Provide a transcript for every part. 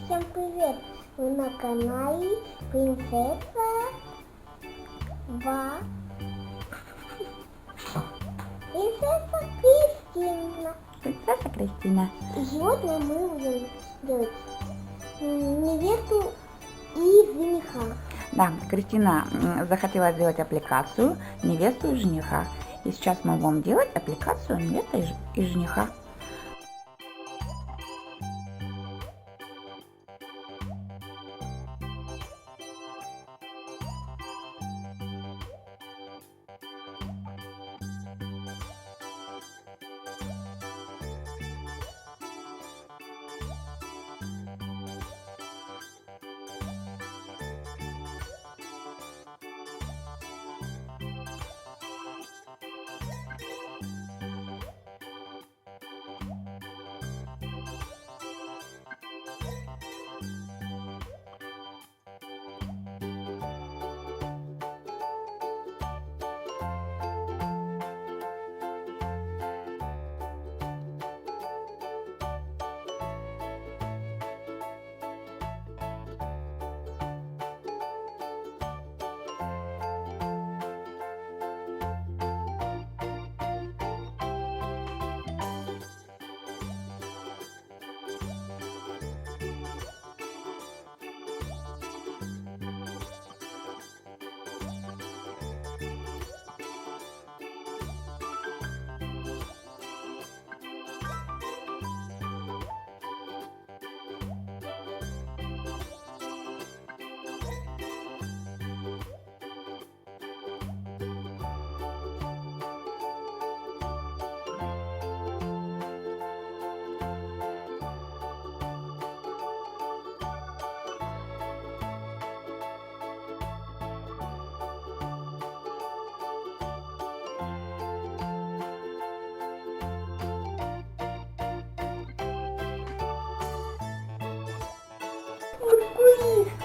Всем привет! Вы на канале Принцесса Принцесса Кристина. Принцесса Кристина. И сегодня мы будем делать невесту и жениха. Да, Кристина захотела сделать аппликацию невесту и жениха. И сейчас мы будем делать аппликацию невесты и жениха.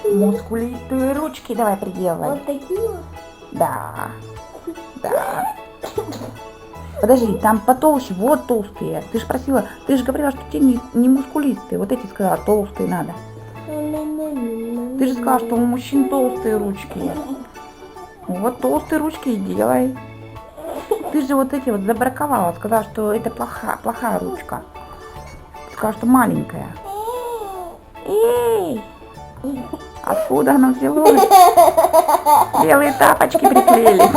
Мускулистые ручки давай приделай. Вот такие вот. Да. Да. Подожди, там потолще, вот толстые. Ты же просила, ты же говорила, что тебе не мускулистые. Вот эти сказала, толстые надо. Ты же сказала, что у мужчин толстые ручки. Вот толстые ручки и делай. Ты же вот эти вот забраковала, сказала, что это плохая ручка. Сказала, что маленькая. Эй! Откуда оно взялось? Белые тапочки приклеились.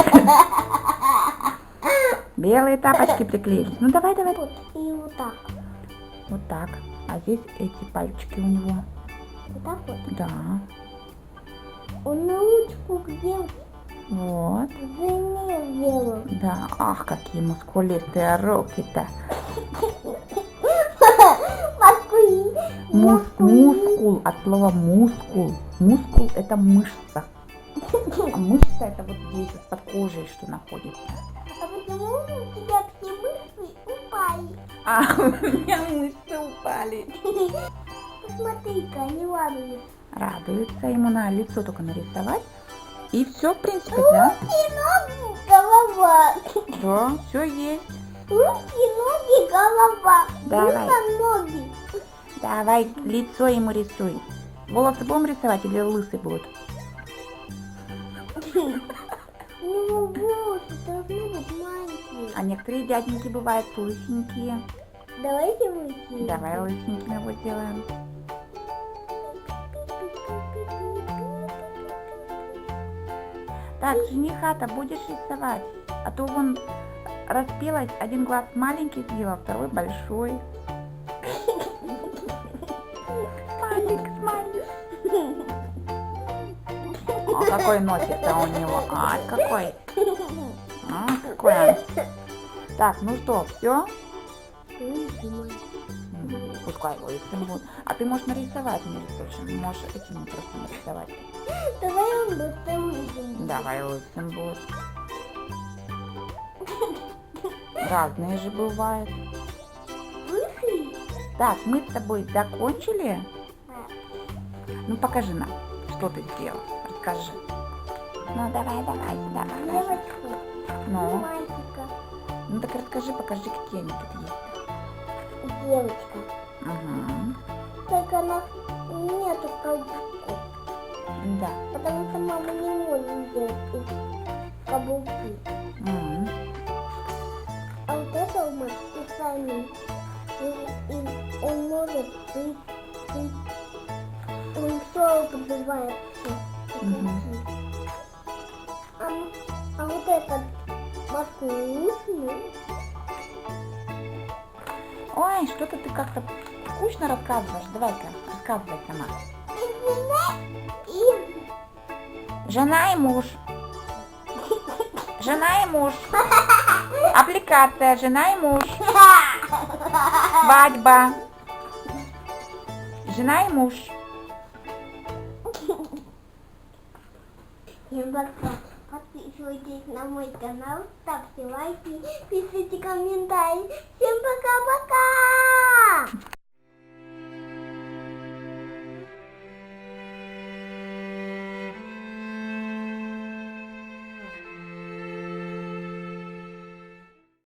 Белые тапочки приклеились. Ну давай. Вот, и вот так. Вот так. А здесь эти пальчики у него. Вот так вот. Да. Он на ручку где Вот. жене сделал. Да. Ах, какие мускулистые руки-то. Мускул. От слова мускул. Мускул это мышца. А мышца это вот здесь, вот под кожей, что находится. А почему у тебя все мышцы упали? А, у меня мышцы упали. Посмотри-ка, они ладные. Радуется, ему на лицо только нарисовать. И все, в принципе, да? Руки, ноги, голова. Да, все есть. Руки, ноги, голова. Давай. Руки, ноги. Давай лицо ему рисуй. Волосы будем рисовать или лысый будет? У него волосы должны быть маленькие. А некоторые дяденьки бывают лысенькие. Давайте выйти. Давай лысеньким его сделаем. Так, жениха-то будешь рисовать? А то вон распелась, один глаз маленький сделал, второй большой. Смайлик. О, какой носик-то у него. Ай, какой. Какой он. Так, ну что, все? Пускай лысым будет. А ты можешь нарисовать, не можешь этим просто нарисовать. Давай он быстрым выйдем. Давай лысым будет. Разные же бывают. Лысый? Так, мы с тобой закончили? Ну покажи нам, что ты сделал. Расскажи. Ну давай. Девочку. Ну, Мальчика. ну так расскажи, покажи, какие они тут есть. Девочка. Угу. Только она нету каблуков. Да. Потому что мама не может делать их каблуки. М. А вот это мы специально. И он может он все подбивается. Мгм. А вот этот воздушный. Ой, что-то ты как-то скучно рассказываешь. Давай-ка, рассказывай сама. И Жена и муж. Жена и муж. Аппликация. Жена и муж. Свадьба. Жена и муж. всем пока. Подписывайтесь на мой канал, ставьте лайки, пишите комментарии. Всем пока-пока!